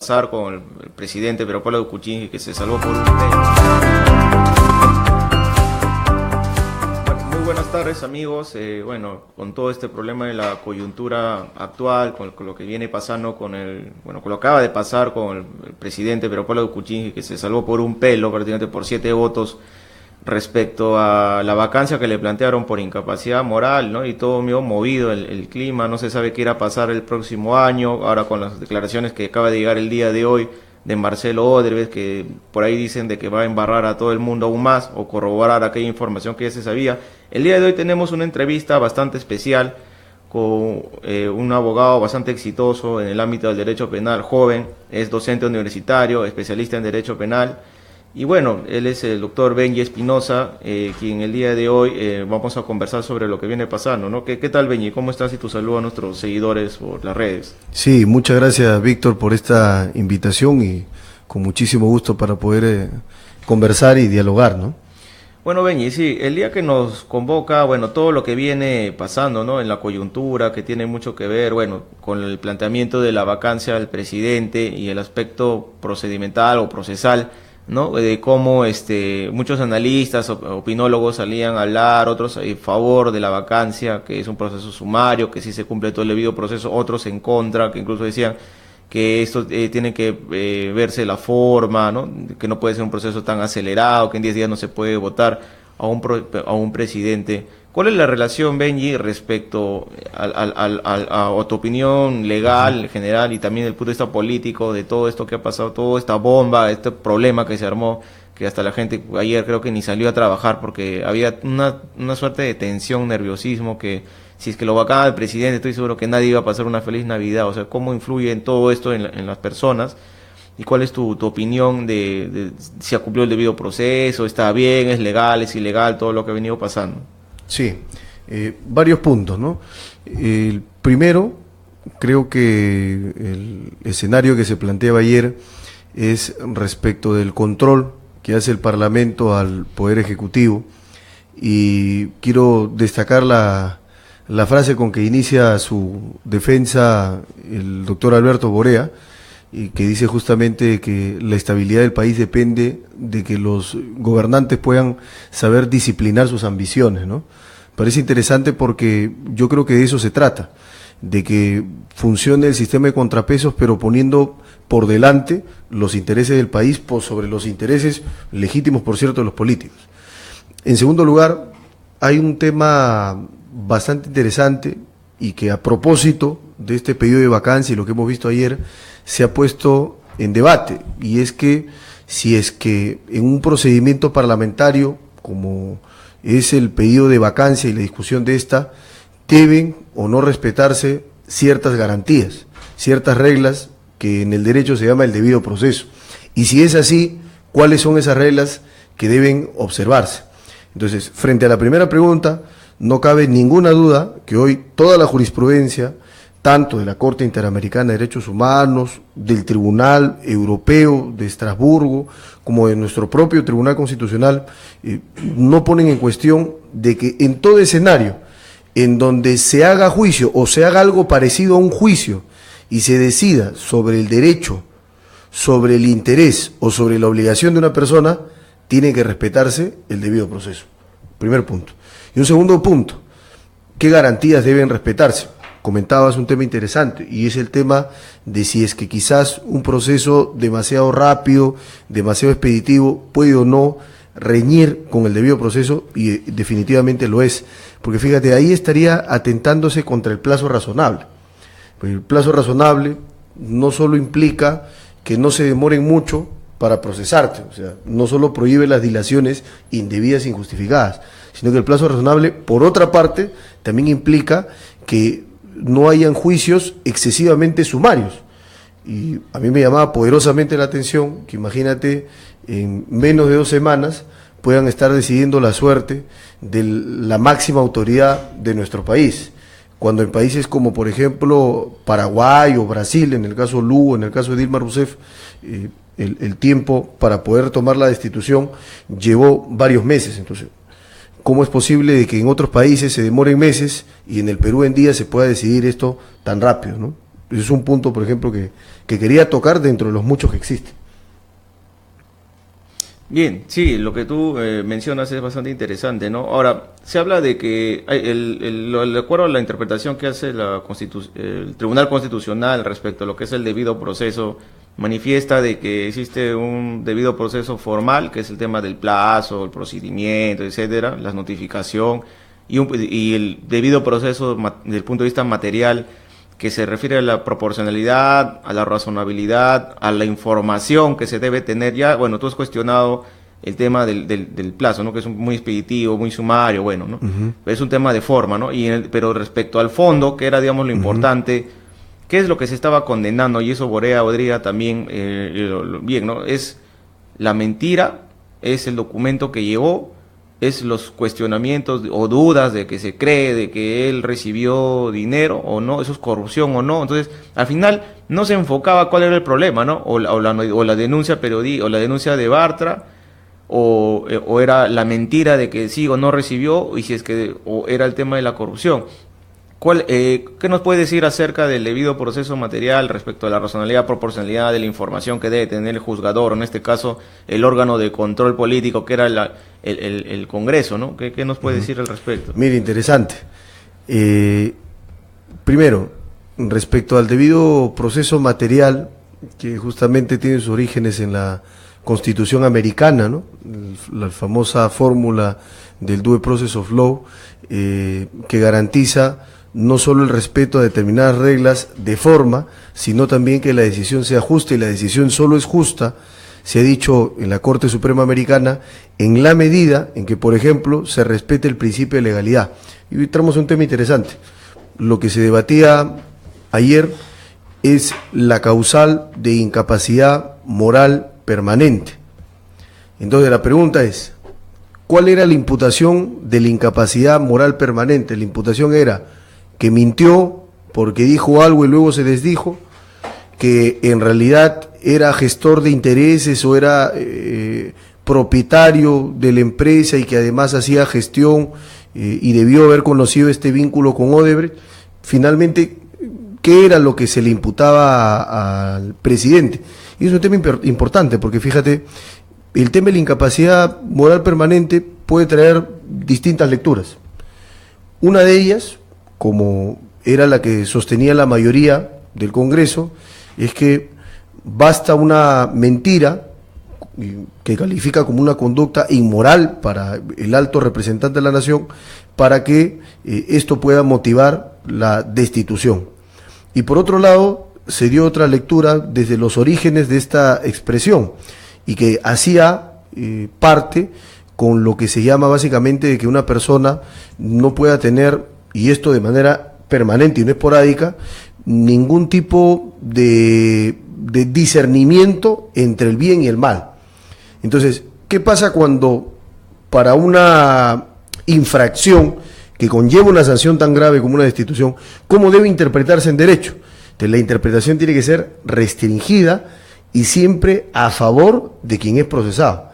Pasar con el presidente Pedro Pablo Kuczynski, que se salvó por un Muy buenas tardes, amigos. Bueno, con todo este problema de la coyuntura actual, con lo que viene pasando con con lo que acaba de pasar con el presidente Pedro Pablo Kuczynski, que se salvó por un pelo, prácticamente por 7 votos, respecto a la vacancia que le plantearon por incapacidad moral, ¿no? Y todo medio movido el clima, no se sabe qué irá a pasar el próximo año, ahora con las declaraciones que acaba de llegar el día de hoy de Marcelo Odebrecht, que por ahí dicen de que va a embarrar a todo el mundo aún más, o corroborar aquella información que ya se sabía. El día de hoy tenemos una entrevista bastante especial con un abogado bastante exitoso en el ámbito del derecho penal, joven, es docente universitario, especialista en derecho penal. Y bueno, él es el doctor Benji Espinosa, quien el día de hoy vamos a conversar sobre lo que viene pasando, ¿no? ¿Qué tal, Benji? ¿Cómo estás? Y tu saludo a nuestros seguidores por las redes. Sí, muchas gracias, Víctor, por esta invitación y con muchísimo gusto para poder conversar y dialogar, ¿no? Bueno, Benji, sí, el día que nos convoca, bueno, todo lo que viene pasando, ¿no? En la coyuntura, que tiene mucho que ver, bueno, con el planteamiento de la vacancia del presidente y el aspecto procedimental o procesal, ¿no? De cómo muchos analistas, opinólogos salían a hablar, otros a favor de la vacancia, que es un proceso sumario, que sí se cumple todo el debido proceso, otros en contra, que incluso decían que esto tiene que verse la forma, ¿no? Que no puede ser un proceso tan acelerado, que en 10 días no se puede votar a un presidente. ¿Cuál es la relación, Benji, respecto a tu opinión legal, general, y también del punto de vista político, de todo esto que ha pasado, toda esta bomba, este problema que se armó, que hasta la gente ayer creo que ni salió a trabajar porque había una suerte de tensión, nerviosismo, que si es que lo vacaba el presidente, estoy seguro que nadie iba a pasar una feliz Navidad? O sea, ¿cómo influye en todo esto en las personas? ¿Y cuál es tu opinión de si ha cumplido el debido proceso, está bien, es legal, es ilegal, todo lo que ha venido pasando? Sí, varios puntos, ¿no? El primero, creo que el escenario que se planteaba ayer es respecto del control que hace el Parlamento al Poder Ejecutivo, y quiero destacar la frase con que inicia su defensa el doctor Alberto Borea, y que dice justamente que la estabilidad del país depende de que los gobernantes puedan saber disciplinar sus ambiciones, ¿no? Parece interesante porque yo creo que de eso se trata, de que funcione el sistema de contrapesos, pero poniendo por delante los intereses del país por sobre los intereses legítimos, por cierto, de los políticos. En segundo lugar, hay un tema bastante interesante y que a propósito de este pedido de vacancia y lo que hemos visto ayer se ha puesto en debate, y es que si es que en un procedimiento parlamentario como es el pedido de vacancia y la discusión de esta, deben o no respetarse ciertas garantías, ciertas reglas que en el derecho se llama el debido proceso, y si es así, ¿cuáles son esas reglas que deben observarse? Entonces, frente a la primera pregunta, no cabe ninguna duda que hoy toda la jurisprudencia, tanto de la Corte Interamericana de Derechos Humanos, del Tribunal Europeo de Estrasburgo, como de nuestro propio Tribunal Constitucional, no ponen en cuestión de que en todo escenario en donde se haga juicio o se haga algo parecido a un juicio y se decida sobre el derecho, sobre el interés o sobre la obligación de una persona, tiene que respetarse el debido proceso. Primer punto. Y un segundo punto, ¿qué garantías deben respetarse? Comentabas un tema interesante, y es el tema de si es que quizás un proceso demasiado rápido, demasiado expeditivo, puede o no reñir con el debido proceso, y definitivamente lo es, porque fíjate, ahí estaría atentándose contra el plazo razonable. Pues el plazo razonable no solo implica que no se demoren mucho para procesarte, o sea, no solo prohíbe las dilaciones indebidas e injustificadas, sino que el plazo razonable, por otra parte, también implica que no hayan juicios excesivamente sumarios. Y a mí me llamaba poderosamente la atención que, imagínate, en menos de 2 semanas puedan estar decidiendo la suerte de la máxima autoridad de nuestro país, cuando en países como, por ejemplo, Paraguay o Brasil, en el caso Lugo, en el caso de Dilma Rousseff, el tiempo para poder tomar la destitución llevó varios meses. Entonces, ¿cómo es posible de que en otros países se demoren meses y en el Perú en día se pueda decidir esto tan rápido, ¿no? Ese es un punto, por ejemplo, que quería tocar dentro de los muchos que existen. Bien, sí, lo que tú mencionas es bastante interesante, ¿no? Ahora, se habla de que de acuerdo a la interpretación que hace el Tribunal Constitucional respecto a lo que es el debido proceso, manifiesta de que existe un debido proceso formal, que es el tema del plazo, el procedimiento, etcétera, la notificación, y el debido proceso desde el punto de vista material, que se refiere a la proporcionalidad, a la razonabilidad, a la información que se debe tener. Ya, bueno, tú has cuestionado el tema del plazo, ¿no? Que es muy expeditivo, muy sumario, bueno, ¿no? Es un tema de forma, ¿no? Pero respecto al fondo, que era, digamos, lo importante, ¿qué es lo que se estaba condenando? Y eso Borea Odría también, bien, ¿no? Es la mentira, es el documento que llegó, es los cuestionamientos o dudas de que se cree de que él recibió dinero o no, eso es corrupción o no. Entonces, al final no se enfocaba cuál era el problema, ¿no? O la denuncia o la denuncia de Bartra, o era la mentira de que sí o no recibió, y si es que o era el tema de la corrupción. ¿Qué nos puede decir acerca del debido proceso material respecto a la razonabilidad, proporcionalidad de la información que debe tener el juzgador, o en este caso el órgano de control político que era el Congreso, ¿no? ¿Qué nos puede decir al respecto? Mira, interesante. Primero, respecto al debido proceso material, que justamente tiene sus orígenes en la Constitución americana, ¿no? La famosa fórmula del Due Process of Law, que garantiza no solo el respeto a determinadas reglas de forma, sino también que la decisión sea justa, y la decisión solo es justa, se ha dicho en la Corte Suprema Americana, en la medida en que, por ejemplo, se respete el principio de legalidad. Y hoy entramos a un tema interesante. Lo que se debatía ayer es la causal de incapacidad moral permanente. Entonces la pregunta es, ¿cuál era la imputación de la incapacidad moral permanente? La imputación era que mintió porque dijo algo y luego se desdijo, que en realidad era gestor de intereses o era propietario de la empresa y que además hacía gestión y debió haber conocido este vínculo con Odebrecht. Finalmente, ¿qué era lo que se le imputaba al presidente? Y es un tema importante porque fíjate, el tema de la incapacidad moral permanente puede traer distintas lecturas. Una de ellas, como era la que sostenía la mayoría del Congreso, es que basta una mentira que califica como una conducta inmoral para el alto representante de la nación para que esto pueda motivar la destitución. Y por otro lado, se dio otra lectura desde los orígenes de esta expresión y que hacía parte con lo que se llama básicamente de que una persona no pueda tener, y esto de manera permanente y no esporádica, ningún tipo de discernimiento entre el bien y el mal. Entonces, ¿qué pasa cuando para una infracción que conlleva una sanción tan grave como una destitución, cómo debe interpretarse en derecho? Entonces, la interpretación tiene que ser restringida y siempre a favor de quien es procesado,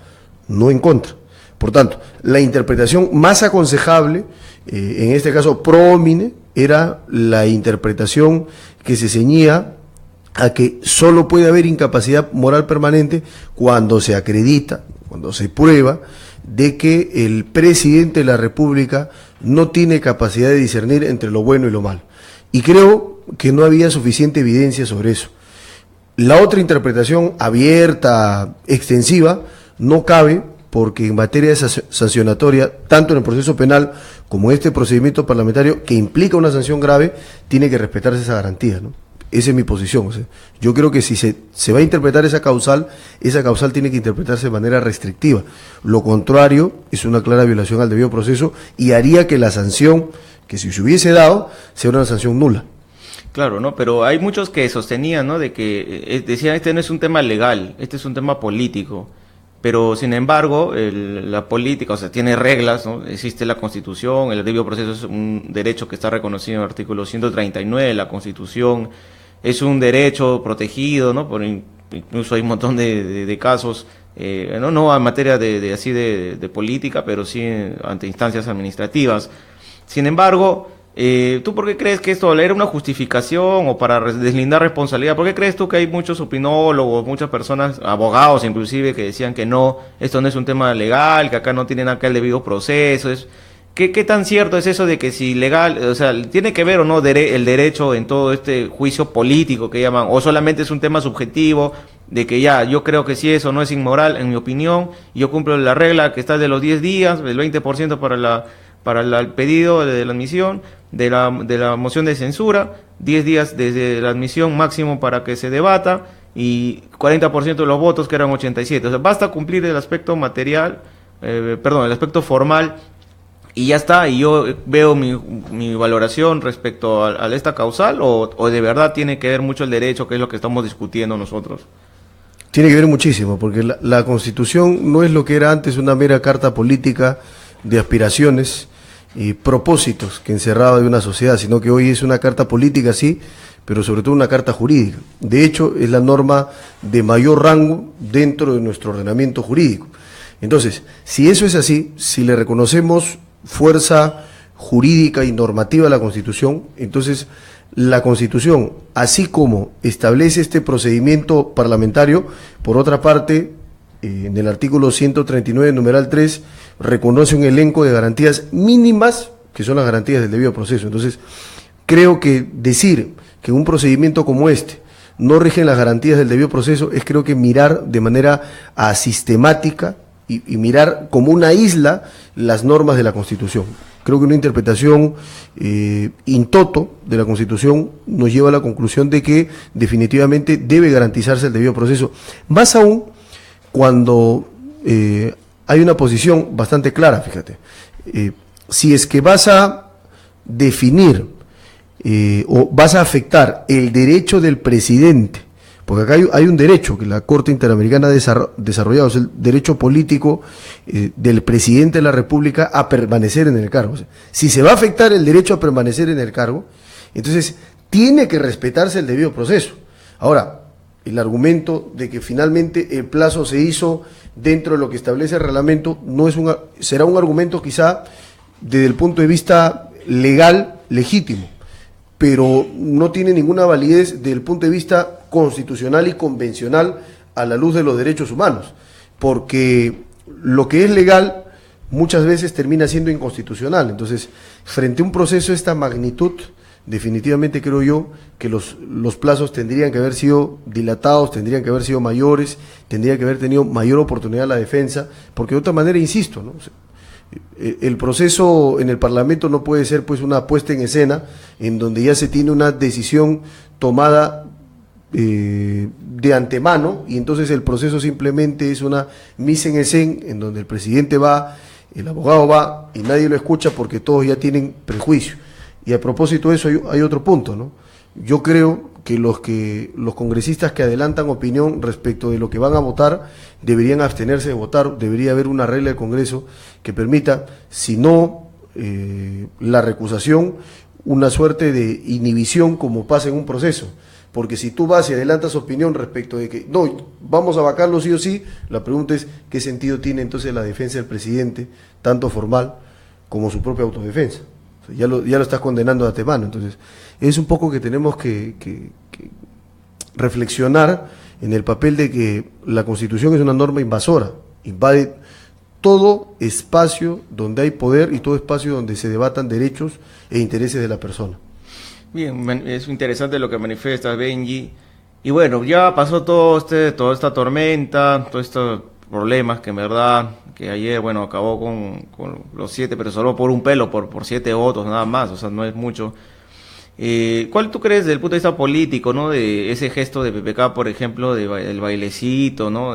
no en contra. Por tanto, la interpretación más aconsejable, en este caso pro homine, era la interpretación que se ceñía a que solo puede haber incapacidad moral permanente cuando se acredita, cuando se prueba de que el presidente de la República no tiene capacidad de discernir entre lo bueno y lo malo. Y creo que no había suficiente evidencia sobre eso. La otra interpretación abierta, extensiva, no cabe, porque en materia sancionatoria, tanto en el proceso penal como en este procedimiento parlamentario que implica una sanción grave, tiene que respetarse esa garantía, ¿no? Esa es mi posición. O sea, yo creo que si se va a interpretar esa causal tiene que interpretarse de manera restrictiva. Lo contrario es una clara violación al debido proceso y haría que la sanción, que si se hubiese dado, sea una sanción nula. Claro, ¿no? Pero hay muchos que sostenían, ¿no? De que decían, este no es un tema legal, este es un tema político. Pero, sin embargo, la política, o sea, tiene reglas, ¿no? Existe la Constitución, el debido proceso es un derecho que está reconocido en el artículo 139 de la Constitución, es un derecho protegido, ¿no? Incluso hay un montón de casos, no en materia de política, pero sí ante instancias administrativas. Sin embargo, ¿Tú por qué crees que esto era una justificación o para deslindar responsabilidad? ¿Por qué crees tú que hay muchos opinólogos, muchas personas, abogados inclusive, que decían que no, esto no es un tema legal, que acá no tienen acá el debido proceso? ¿Qué tan cierto es eso de que si legal, o sea, tiene que ver o no el derecho en todo este juicio político que llaman, o solamente es un tema subjetivo de que ya, yo creo que si eso no es inmoral, en mi opinión, y yo cumplo la regla que está de los 10 días, el 20% el pedido de la admisión, de la moción de censura, 10 días desde la admisión máximo para que se debata, y 40% de los votos, que eran 87. O sea, basta cumplir el aspecto material, el aspecto formal, y ya está, y yo veo mi valoración respecto a esta causal, o de verdad tiene que ver mucho el derecho, que es lo que estamos discutiendo nosotros. Tiene que ver muchísimo, porque la Constitución no es lo que era antes, una mera carta política de aspiraciones y propósitos que encerraba de una sociedad, sino que hoy es una carta política, sí, pero sobre todo una carta jurídica. De hecho, es la norma de mayor rango dentro de nuestro ordenamiento jurídico. Entonces, si eso es así, si le reconocemos fuerza jurídica y normativa a la Constitución, entonces la Constitución, así como establece este procedimiento parlamentario, por otra parte, en el artículo 139, numeral 3, reconoce un elenco de garantías mínimas, que son las garantías del debido proceso. Entonces, creo que decir que un procedimiento como este no rige las garantías del debido proceso es, creo que, mirar de manera asistemática y mirar como una isla las normas de la Constitución. Creo que una interpretación in toto de la Constitución nos lleva a la conclusión de que definitivamente debe garantizarse el debido proceso. Más aún cuando hay una posición bastante clara, fíjate. Si es que vas a definir o vas a afectar el derecho del presidente, porque acá hay un derecho que la Corte Interamericana ha desarrollado, es el derecho político del presidente de la República a permanecer en el cargo. O sea, si se va a afectar el derecho a permanecer en el cargo, entonces tiene que respetarse el debido proceso. Ahora, el argumento de que finalmente el plazo se hizo dentro de lo que establece el reglamento será un argumento quizá desde el punto de vista legal legítimo, pero no tiene ninguna validez desde el punto de vista constitucional y convencional a la luz de los derechos humanos, porque lo que es legal muchas veces termina siendo inconstitucional. Entonces, frente a un proceso de esta magnitud, definitivamente creo yo que los plazos tendrían que haber sido dilatados, tendrían que haber sido mayores, tendría que haber tenido mayor oportunidad la defensa, porque de otra manera, insisto, ¿no? O sea, el proceso en el Parlamento no puede ser pues una puesta en escena en donde ya se tiene una decisión tomada de antemano y entonces el proceso simplemente es una mise en scène en donde el presidente va, el abogado va y nadie lo escucha porque todos ya tienen prejuicio. Y a propósito de eso hay otro punto, ¿no? Yo creo que los congresistas que adelantan opinión respecto de lo que van a votar deberían abstenerse de votar. Debería haber una regla del Congreso que permita, si no la recusación, una suerte de inhibición como pasa en un proceso. Porque si tú vas y adelantas opinión respecto de que no, vamos a vacarlo sí o sí, la pregunta es qué sentido tiene entonces la defensa del presidente, tanto formal como su propia autodefensa. O sea, ya lo estás condenando de antemano. Entonces, es un poco que tenemos que reflexionar en el papel de que la Constitución es una norma invasora, invade todo espacio donde hay poder y todo espacio donde se debatan derechos e intereses de la persona. Bien, es interesante lo que manifiestas, Benji. Y bueno, ya pasó toda esta tormenta, todos estos problemas que en verdad, que ayer, bueno, acabó con los 7, pero solo por un pelo, por 7 votos, nada más, o sea, no es mucho. ¿Cuál tú crees desde el punto de vista político, ¿no? De ese gesto de PPK, por ejemplo, del bailecito, ¿no?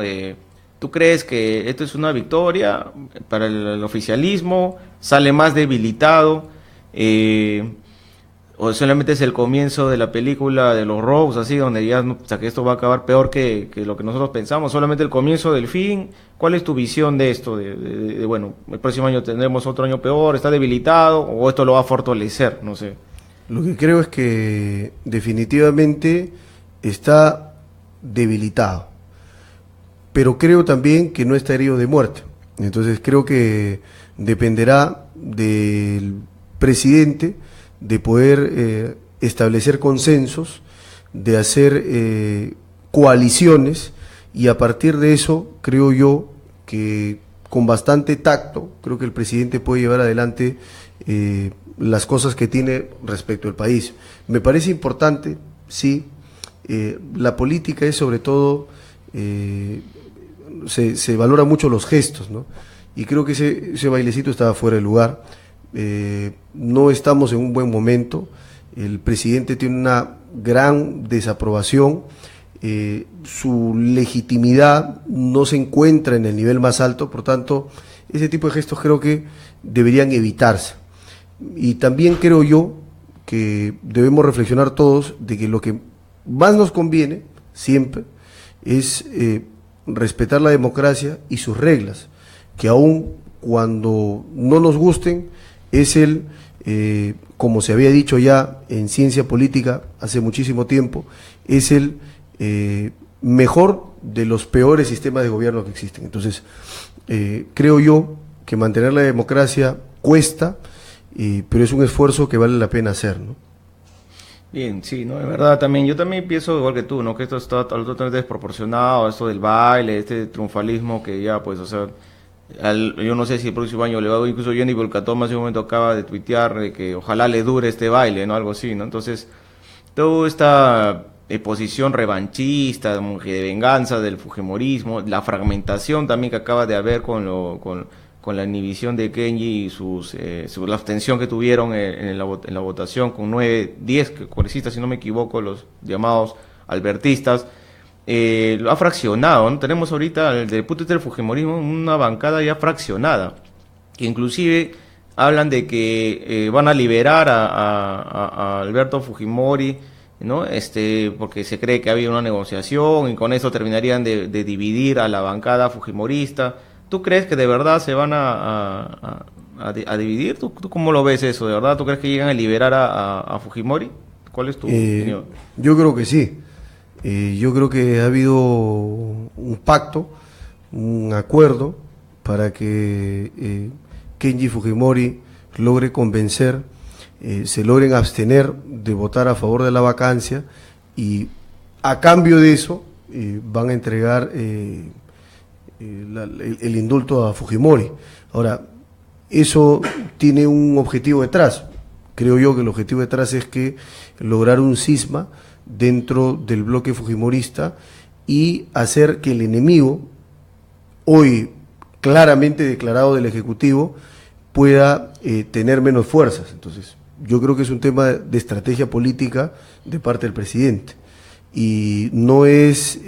¿Tú crees que esto es una victoria para el oficialismo? ¿Sale más debilitado? ¿O solamente es el comienzo de la película de los Rose, así, donde ya, o sea, que esto va a acabar peor que lo que nosotros pensamos? ¿Solamente el comienzo del fin? ¿Cuál es tu visión de esto? Bueno, el próximo año tendremos otro año peor, ¿está debilitado o esto lo va a fortalecer? No sé. Lo que creo es que definitivamente está debilitado, pero creo también que no está herido de muerte. Entonces creo que dependerá del presidente de poder establecer consensos, de hacer coaliciones, y a partir de eso creo yo que con bastante tacto creo que el presidente puede llevar adelante las cosas que tiene respecto al país. Me parece importante, sí, la política es sobre todo, se valora mucho los gestos, ¿no? Y creo que ese bailecito estaba fuera de lugar. No estamos en un buen momento. El presidente tiene una gran desaprobación. Su legitimidad no se encuentra en el nivel más alto, por tanto, ese tipo de gestos creo que deberían evitarse. Y también creo yo que debemos reflexionar todos de que lo que más nos conviene siempre es respetar la democracia y sus reglas, que aun cuando no nos gusten, es como se había dicho ya en ciencia política hace muchísimo tiempo, es el mejor de los peores sistemas de gobierno que existen. Entonces, creo yo que mantener la democracia cuesta, pero es un esfuerzo que vale la pena hacer, ¿no? Bien, sí, no, de verdad también, yo también pienso igual que tú, ¿no? Que esto está totalmente desproporcionado, esto del baile, este triunfalismo que ya, pues, o sea, yo no sé si el próximo año le va a, incluso Jenny Volcatoma hace un momento acaba de tuitear de que ojalá le dure este baile, ¿no? Algo así, ¿no? Entonces, toda esta posición revanchista, de venganza del fujimorismo, la fragmentación también que acaba de haber con la inhibición de Kenji y la abstención que tuvieron en la votación con 10 congresistas, si no me equivoco, los llamados albertistas, lo ha fraccionado, ¿no? Tenemos ahorita, desde el punto de vista del fujimorismo, una bancada ya fraccionada, que inclusive hablan de que van a liberar a Alberto Fujimori, ¿no? Porque se cree que había una negociación y con eso terminarían de dividir a la bancada fujimorista. ¿Tú crees que de verdad se van a dividir? ¿Tú cómo lo ves eso? ¿De verdad tú crees que llegan a liberar a Fujimori? ¿Cuál es tu opinión? Yo creo que sí. Yo creo que ha habido un pacto, un acuerdo para que Kenji Fujimori logre convencer, se logren abstener de votar a favor de la vacancia, y a cambio de eso van a entregar el indulto a Fujimori. Ahora, eso tiene un objetivo detrás. Creo yo que el objetivo detrás es que lograr un cisma dentro del bloque fujimorista y hacer que el enemigo, hoy claramente declarado del Ejecutivo, pueda tener menos fuerzas. Entonces, yo creo que es un tema de estrategia política de parte del presidente, y no es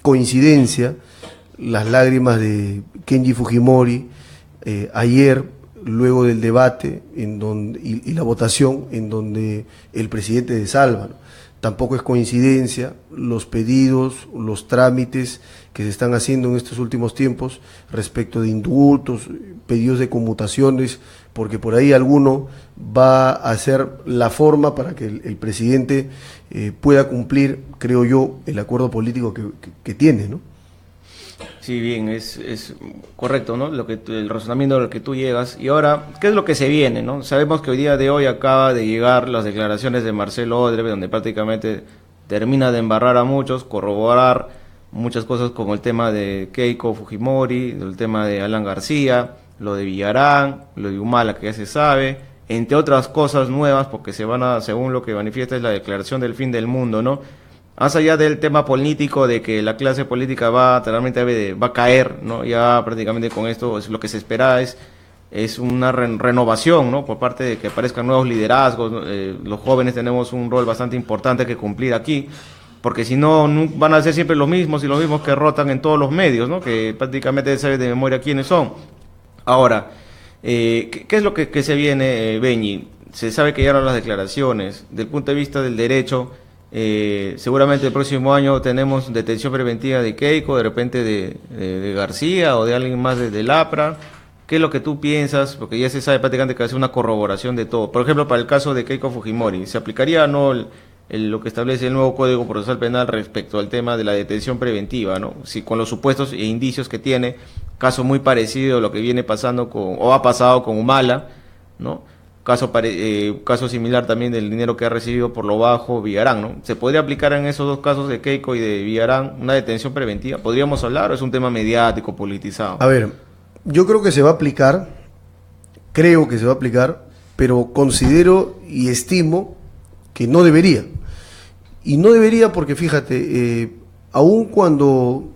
coincidencia las lágrimas de Kenji Fujimori ayer, luego del debate y la votación en donde el presidente desalva, ¿no? Tampoco es coincidencia los pedidos, los trámites que se están haciendo en estos últimos tiempos respecto de indultos, pedidos de conmutaciones, porque por ahí alguno va a hacer la forma para que el presidente pueda cumplir, creo yo, el acuerdo político que tiene, ¿no? Sí, bien, es correcto, ¿no? El razonamiento al que tú llegas. Y ahora, ¿qué es lo que se viene, no? Sabemos que hoy día de hoy acaba de llegar las declaraciones de Marcelo Odreve, donde prácticamente termina de embarrar a muchos, corroborar muchas cosas como el tema de Keiko Fujimori, el tema de Alan García, lo de Villarán, lo de Humala, que ya se sabe, entre otras cosas nuevas, porque según lo que manifiesta, es la declaración del fin del mundo, ¿no? Más allá del tema político, de que la clase política va a caer, ¿no? Ya prácticamente con esto lo que se espera es una renovación, ¿no? Por parte de que aparezcan nuevos liderazgos. Los jóvenes tenemos un rol bastante importante que cumplir aquí, porque si no van a ser siempre los mismos, y los mismos que rotan en todos los medios, ¿no? Que prácticamente sabe de memoria quiénes son. Ahora, ¿qué es lo que se viene, Beñi? Se sabe que ya eran las declaraciones. Del punto de vista del derecho, seguramente el próximo año tenemos detención preventiva de Keiko, de repente de García o de alguien más de Lapra. ¿Qué es lo que tú piensas? Porque ya se sabe prácticamente que hace una corroboración de todo. Por ejemplo, para el caso de Keiko Fujimori, ¿se aplicaría o no lo que establece el nuevo Código Procesal Penal respecto al tema de la detención preventiva, ¿no? Si con los supuestos e indicios que tiene, caso muy parecido a lo que viene pasando o ha pasado con Humala, ¿no? caso similar también del dinero que ha recibido por lo bajo Villarán, ¿no? ¿Se podría aplicar en esos dos casos de Keiko y de Villarán una detención preventiva? ¿Podríamos hablar o es un tema mediático, politizado? A ver, yo creo que se va a aplicar, pero considero y estimo que no debería. Y no debería porque, fíjate, aun cuando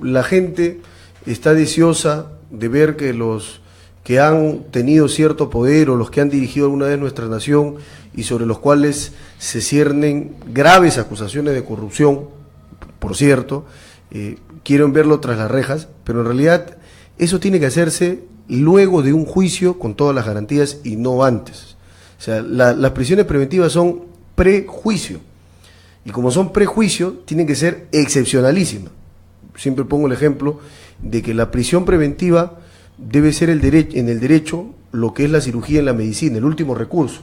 la gente está deseosa de ver que los que han tenido cierto poder o los que han dirigido alguna vez nuestra nación y sobre los cuales se ciernen graves acusaciones de corrupción, por cierto, quieren verlo tras las rejas, pero en realidad eso tiene que hacerse luego de un juicio con todas las garantías y no antes. O sea, las prisiones preventivas son prejuicio, y como son prejuicio, tienen que ser excepcionalísimas. Siempre pongo el ejemplo de que la prisión preventiva debe ser en el derecho lo que es la cirugía en la medicina, el último recurso.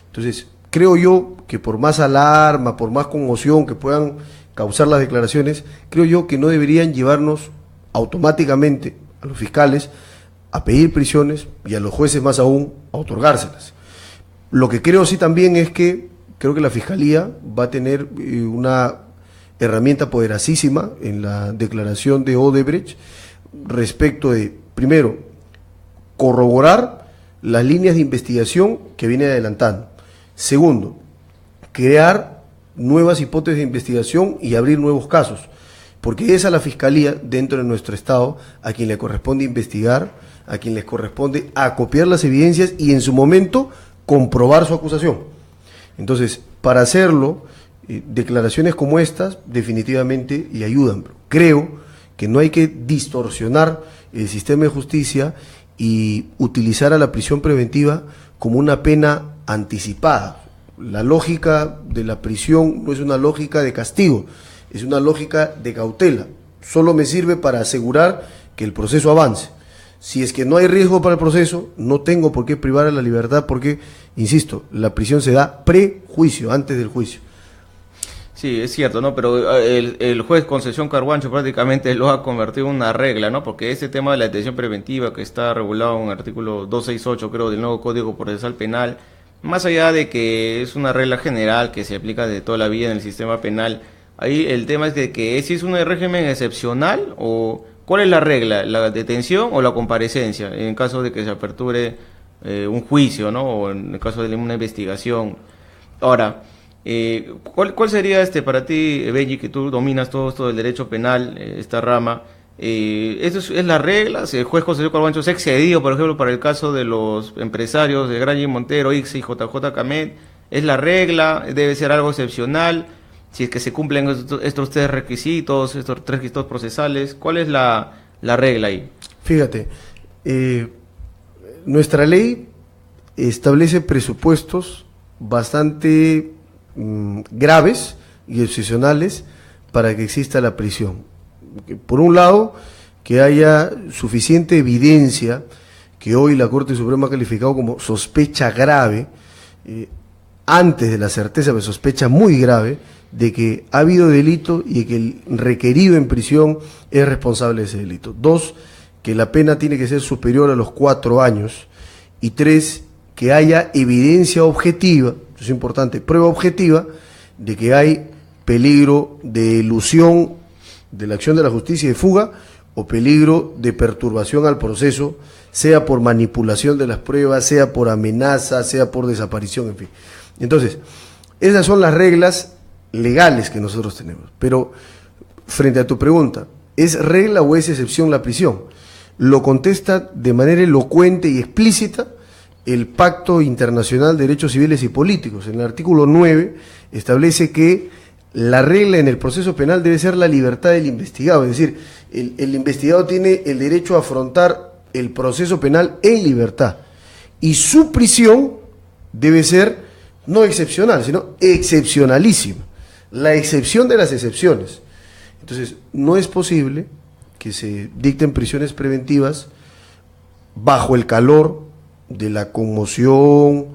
Entonces, creo yo que por más alarma, por más conmoción que puedan causar las declaraciones, creo yo que no deberían llevarnos automáticamente a los fiscales a pedir prisiones y a los jueces más aún a otorgárselas. Lo que creo sí también es que creo que la Fiscalía va a tener una herramienta poderosísima en la declaración de Odebrecht respecto de, primero, corroborar las líneas de investigación que viene adelantando. Segundo, crear nuevas hipótesis de investigación y abrir nuevos casos, porque es a la Fiscalía dentro de nuestro Estado a quien le corresponde investigar, a quien les corresponde acopiar las evidencias y en su momento comprobar su acusación. Entonces, para hacerlo, declaraciones como estas definitivamente le ayudan. Creo que no hay que distorsionar el sistema de justicia y utilizar a la prisión preventiva como una pena anticipada. La lógica de la prisión no es una lógica de castigo, es una lógica de cautela. Solo me sirve para asegurar que el proceso avance. Si es que no hay riesgo para el proceso, no tengo por qué privar a la libertad porque, insisto, la prisión se da prejuicio, antes del juicio. Sí, es cierto, ¿no? Pero el juez Concesión Carguancho prácticamente lo ha convertido en una regla, ¿no? Porque ese tema de la detención preventiva que está regulado en el artículo 268, creo, del nuevo Código Procesal Penal, más allá de que es una regla general que se aplica de toda la vida en el sistema penal, ahí el tema es de que si es un régimen excepcional o ¿cuál es la regla? ¿La detención o la comparecencia? En caso de que se aperture un juicio, ¿no? O en el caso de una investigación. Ahora, ¿cuál sería para ti, Benji, que tú dominas todo esto del derecho penal, esta rama? ¿Eso es la regla? ¿El juez José Carbancho se ha excedido, por ejemplo, para el caso de los empresarios de Graña y Montero, ICSI y JJ Camet? ¿Es la regla? ¿Debe ser algo excepcional? Si es que se cumplen estos tres requisitos procesales, ¿cuál es la regla ahí? Fíjate, nuestra ley establece presupuestos bastante graves y excepcionales para que exista la prisión. Por un lado, que haya suficiente evidencia que hoy la Corte Suprema ha calificado como sospecha grave, antes de la certeza, pero sospecha muy grave, de que ha habido delito y que el requerido en prisión es responsable de ese delito. 2, que la pena tiene que ser superior a los 4 años. Y 3, que haya evidencia objetiva, eso es importante, prueba objetiva, de que hay peligro de elusión de la acción de la justicia y de fuga, o peligro de perturbación al proceso, sea por manipulación de las pruebas, sea por amenaza, sea por desaparición, en fin. Entonces, esas son las reglas legales que nosotros tenemos. Pero, frente a tu pregunta, ¿es regla o es excepción la prisión? Lo contesta de manera elocuente y explícita el Pacto Internacional de Derechos Civiles y Políticos. En el artículo 9 establece que la regla en el proceso penal debe ser la libertad del investigado, es decir, el investigado tiene el derecho a afrontar el proceso penal en libertad y su prisión debe ser no excepcional, sino excepcionalísima, la excepción de las excepciones. Entonces, no es posible que se dicten prisiones preventivas bajo el calor de la conmoción,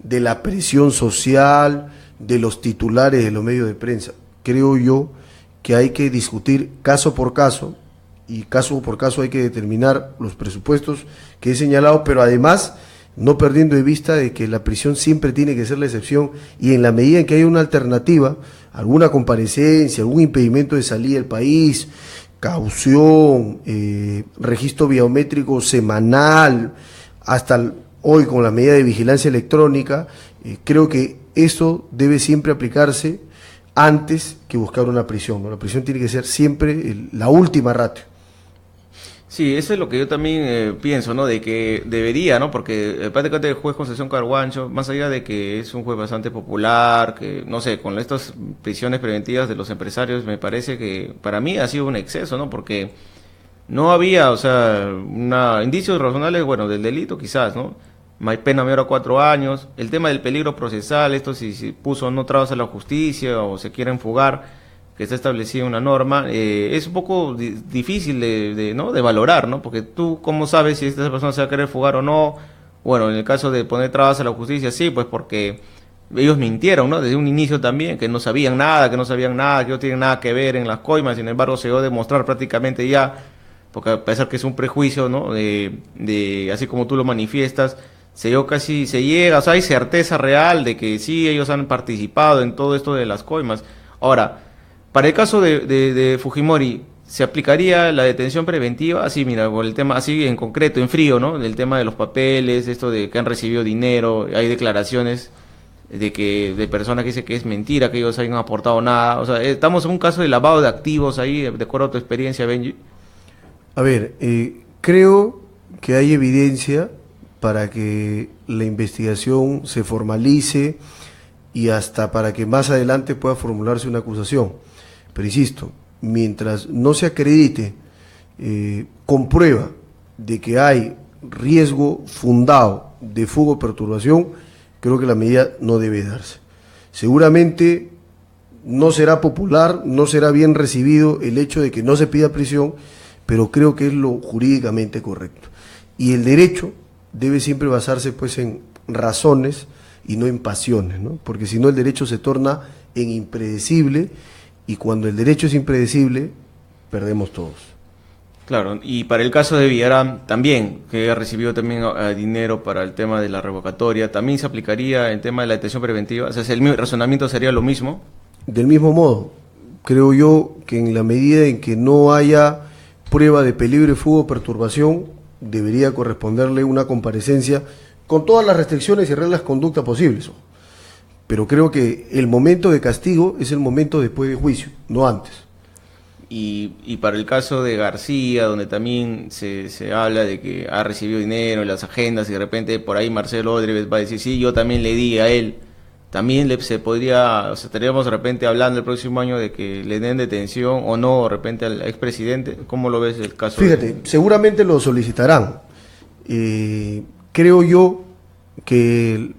de la presión social, de los titulares de los medios de prensa. Creo yo que hay que discutir caso por caso, y caso por caso hay que determinar los presupuestos que he señalado, pero además no perdiendo de vista de que la prisión siempre tiene que ser la excepción, y en la medida en que haya una alternativa, alguna comparecencia, algún impedimento de salida del país, caución, registro biométrico semanal, hasta hoy con la medida de vigilancia electrónica, creo que eso debe siempre aplicarse antes que buscar una prisión, ¿no? La prisión tiene que ser siempre la última ratio. Sí, eso es lo que yo también pienso, ¿no? De que debería, ¿no? Porque prácticamente el juez Concepción Carhuancho, más allá de que es un juez bastante popular, que, no sé, con estas prisiones preventivas de los empresarios, me parece que para mí ha sido un exceso, ¿no? Porque no había, o sea, indicios razonables, bueno, del delito quizás, ¿no? Pena mayor a 4 años. El tema del peligro procesal, esto si puso no trabas a la justicia o se quieren fugar, que está establecida una norma, es un poco difícil ¿no? de valorar, ¿no? Porque tú, ¿cómo sabes si esta persona se va a querer fugar o no? Bueno, en el caso de poner trabas a la justicia, sí, pues porque ellos mintieron, ¿no? Desde un inicio también, que no sabían nada, que no tienen nada que ver en las coimas, sin embargo se dio a demostrar prácticamente ya, porque a pesar que es un prejuicio, ¿no? Así como tú lo manifiestas, se llega, o sea, hay certeza real de que sí, ellos han participado en todo esto de las coimas. Ahora, para el caso de Fujimori, ¿se aplicaría la detención preventiva? Así, mira, por el tema, así en concreto, en frío, ¿no? El tema de los papeles, esto de que han recibido dinero, hay declaraciones de personas que dicen que es mentira, que ellos hayan aportado nada. O sea, estamos en un caso de lavado de activos ahí, de acuerdo a tu experiencia, Benji. A ver, creo que hay evidencia para que la investigación se formalice y hasta para que más adelante pueda formularse una acusación. Pero insisto, mientras no se acredite con prueba de que hay riesgo fundado de fuga o perturbación, creo que la medida no debe darse. Seguramente no será popular, no será bien recibido el hecho de que no se pida prisión, pero creo que es lo jurídicamente correcto. Y el derecho debe siempre basarse pues en razones y no en pasiones, ¿no? Porque si no el derecho se torna en impredecible, y cuando el derecho es impredecible, perdemos todos. Claro, y para el caso de Villarán también, que ha recibido también dinero para el tema de la revocatoria, ¿también se aplicaría el tema de la detención preventiva? O sea, ¿el razonamiento sería lo mismo? Del mismo modo, creo yo que en la medida en que no haya prueba de peligro de fuga o perturbación, debería corresponderle una comparecencia con todas las restricciones y reglas de conducta posibles. Pero creo que el momento de castigo es el momento después de juicio, no antes. Y para el caso de García, donde también se habla de que ha recibido dinero en las agendas y de repente por ahí Marcelo Odrebes va a decir, sí, yo también le di a él, también se podría, o sea, estaríamos de repente hablando el próximo año de que le den detención o no, de repente al expresidente. ¿Cómo lo ves el caso? Fíjate, seguramente lo solicitarán. Creo yo que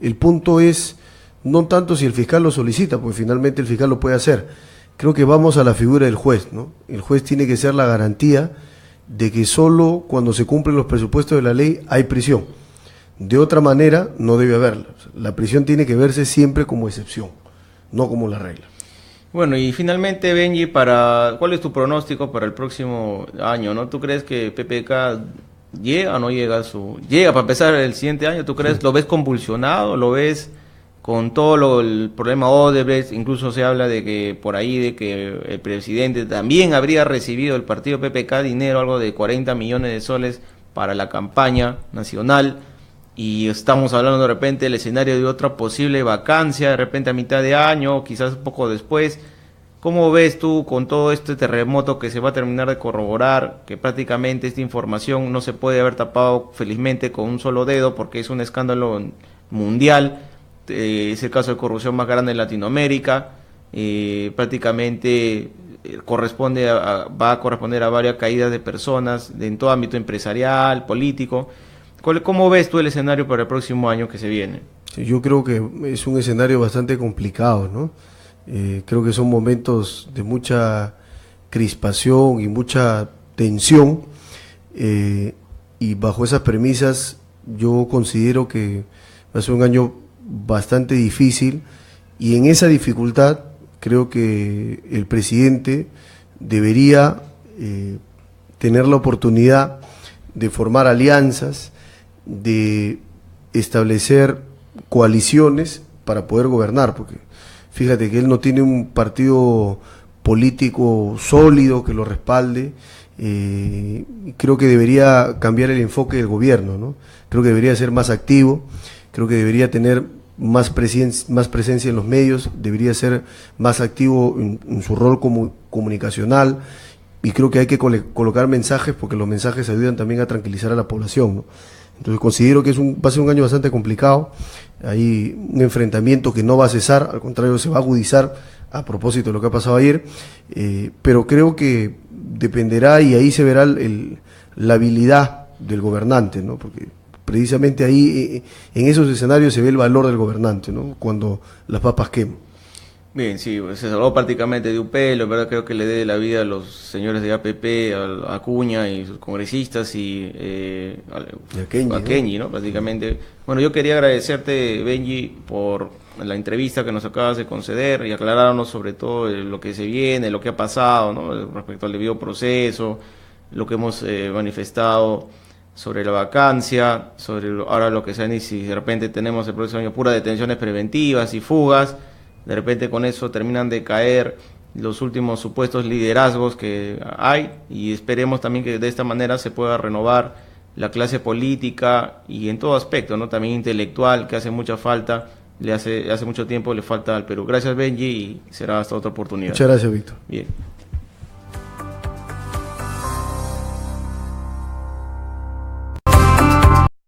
el punto es no tanto si el fiscal lo solicita, porque finalmente el fiscal lo puede hacer. Creo que vamos a la figura del juez, ¿no? El juez tiene que ser la garantía de que solo cuando se cumplen los presupuestos de la ley hay prisión. De otra manera no debe haberla. La prisión tiene que verse siempre como excepción, no como la regla. Bueno, y finalmente, Benji, ¿cuál es tu pronóstico para el próximo año, no? ¿Tú crees que PPK llega o no llega llega para empezar el siguiente año? ¿Tú crees, lo ves convulsionado, lo ves con todo el problema Odebrecht? Incluso se habla de que por ahí de que el presidente también habría recibido el partido PPK dinero, algo de 40 millones de soles para la campaña nacional, y estamos hablando de repente del escenario de otra posible vacancia, de repente a mitad de año, quizás un poco después. ¿Cómo ves tú con todo este terremoto que se va a terminar de corroborar, que prácticamente esta información no se puede haber tapado felizmente con un solo dedo porque es un escándalo mundial? Es el caso de corrupción más grande en Latinoamérica, prácticamente va a corresponder a varias caídas de personas en todo ámbito empresarial, político. ¿Cómo ves tú el escenario para el próximo año que se viene? Sí, yo creo que es un escenario bastante complicado, ¿no? Creo que son momentos de mucha crispación y mucha tensión, y bajo esas premisas yo considero que va a ser un año bastante difícil, y en esa dificultad creo que el presidente debería tener la oportunidad de formar alianzas, de establecer coaliciones para poder gobernar, porque fíjate que él no tiene un partido político sólido que lo respalde. Creo que debería cambiar el enfoque del gobierno, ¿no? Creo que debería ser más activo, creo que debería tener más presencia en los medios, debería ser más activo en su rol como comunicacional, y creo que hay que colocar mensajes, porque los mensajes ayudan también a tranquilizar a la población, ¿no? Entonces considero que va a ser un año bastante complicado, hay un enfrentamiento que no va a cesar, al contrario se va a agudizar a propósito de lo que ha pasado ayer, pero creo que dependerá, y ahí se verá la habilidad del gobernante, ¿no? Porque precisamente ahí, en esos escenarios se ve el valor del gobernante, ¿no? Cuando las papas queman. Bien, sí, se salvó prácticamente de un pelo, en verdad creo que le dé la vida a los señores de APP, a Acuña y sus congresistas y a Kenji, ¿no? Prácticamente. Bueno, yo quería agradecerte, Benji, por la entrevista que nos acabas de conceder y aclararnos sobre todo lo que se viene, lo que ha pasado, ¿no? Respecto al debido proceso, lo que hemos manifestado sobre la vacancia, sobre ahora lo que sea, y si de repente tenemos el próximo año puras detenciones preventivas y fugas. De repente con eso terminan de caer los últimos supuestos liderazgos que hay, y esperemos también que de esta manera se pueda renovar la clase política y en todo aspecto, ¿no? También intelectual, que hace mucha falta, hace mucho tiempo le falta al Perú. Gracias, Benji, y será hasta otra oportunidad. Muchas gracias, Víctor. Bien.